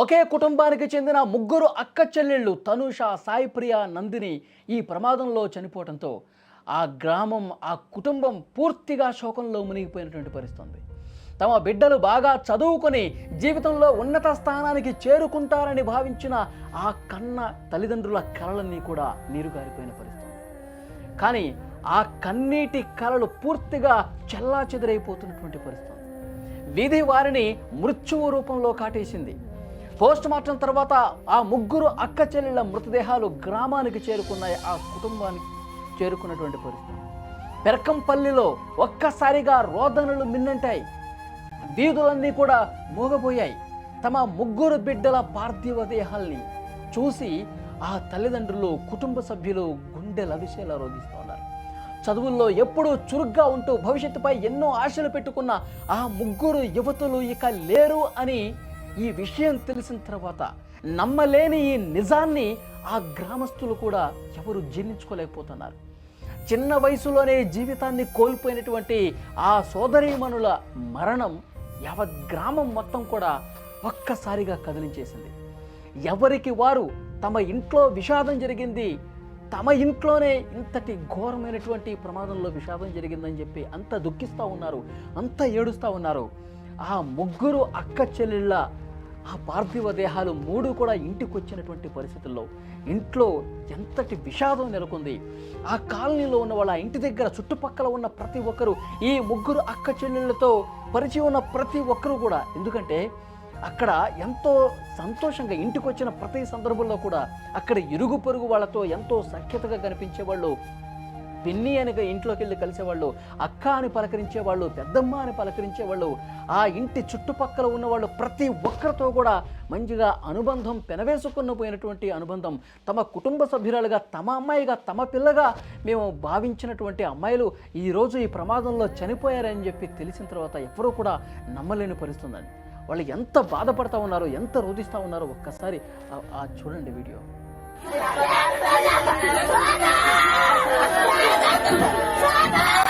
ఒకే కుటుంబానికి చెందిన ముగ్గురు అక్క చెల్లెళ్ళు తనుష, సాయిప్రియ, నందిని ఈ ప్రమాదంలో చనిపోవడంతో ఆ గ్రామం, ఆ కుటుంబం పూర్తిగా శోకంలో మునిగిపోయినటువంటి పరిస్థితి. తమ బిడ్డలు బాగా చదువుకొని జీవితంలో ఉన్నత స్థానానికి చేరుకుంటారని భావించిన ఆ కన్న తల్లిదండ్రుల కలలన్నీ కూడా నీరుగారిపోయిన పరిస్థితి. కానీ ఆ కన్నీటి కలలు పూర్తిగా చెల్లాచెదరైపోతున్నటువంటి పరిస్థితి. వీధి వారిని మృత్యువు రూపంలో కాటేసింది. పోస్ట్ మార్టం తర్వాత ఆ ముగ్గురు అక్క చెల్లెళ్ళ మృతదేహాలు గ్రామానికి చేరుకున్నాయి, ఆ కుటుంబానికి చేరుకున్నటువంటి పరిస్థితి. పెరకంపల్లిలో ఒక్కసారిగా రోదనలు మిన్నంటాయి, వీధులన్నీ కూడా మూగపోయాయి. తమ ముగ్గురు బిడ్డల పార్థివ దేహాల్ని చూసి ఆ తల్లిదండ్రులు, కుటుంబ సభ్యులు గుండెల విషయాలు రోధిస్తూ ఉన్నారు. చదువుల్లో ఎప్పుడూ చురుగ్గా ఉంటూ భవిష్యత్తుపై ఎన్నో ఆశలు పెట్టుకున్న ఆ ముగ్గురు యువతులు ఇక లేరు అని ఈ విషయం తెలిసిన తర్వాత నమ్మలేని ఈ నిజాన్ని ఆ గ్రామస్తులు కూడా ఎవరు జీర్ణించుకోలేకపోతున్నారు. చిన్న వయసులోనే జీవితాన్ని కోల్పోయినటువంటి ఆ సోదరీమణుల మరణం యావత్ గ్రామం మొత్తం కూడా ఒక్కసారిగా కదిలించేసింది. ఎవరికి వారు తమ ఇంట్లో విషాదం జరిగింది, తమ ఇంట్లోనే ఇంతటి ఘోరమైనటువంటి ప్రమాదంలో విషాదం జరిగిందని చెప్పి అంత దుఃఖిస్తూ ఉన్నారు, అంత ఏడుస్తూ ఉన్నారు. ఆ ముగ్గురు అక్క చెల్లెళ్ళ ఆ పార్థివ దేహాలు మూడు కూడా ఇంటికి వచ్చినటువంటి పరిస్థితుల్లో ఇంట్లో ఎంతటి విషాదం నెలకొంది. ఆ కాలనీలో ఉన్న వాళ్ళ ఇంటి దగ్గర చుట్టుపక్కల ఉన్న ప్రతి ఒక్కరూ, ఈ ముగ్గురు అక్క చెల్లెళ్ళతో పరిచయం ఉన్న ప్రతి ఒక్కరూ కూడా, ఎందుకంటే అక్కడ ఎంతో సంతోషంగా ఇంటికి వచ్చిన ప్రతి సందర్భంలో కూడా అక్కడ ఇరుగు పొరుగు వాళ్ళతో ఎంతో సఖ్యతగా కనిపించేవాళ్ళు. పిన్ని అని ఇంట్లోకి వెళ్ళి కలిసేవాళ్ళు, అక్క అని పలకరించేవాళ్ళు, పెద్దమ్మ అని పలకరించేవాళ్ళు. ఆ ఇంటి చుట్టుపక్కల ఉన్నవాళ్ళు ప్రతి ఒక్కరితో కూడా మంచిగా అనుబంధం పెనవేసుకున్న పోయినటువంటి అనుబంధం. తమ కుటుంబ సభ్యురాలుగా, తమ అమ్మాయిగా, తమ పిల్లగా మేము భావించినటువంటి అమ్మాయిలు ఈరోజు ఈ ప్రమాదంలో చనిపోయారని చెప్పి తెలిసిన తర్వాత ఎవరూ కూడా నమ్మలేని పరిస్థితుందండి. వాళ్ళు ఎంత బాధపడతా ఉన్నారో, ఎంత రోధిస్తూ ఉన్నారో ఒక్కసారి చూడండి వీడియో. Sana!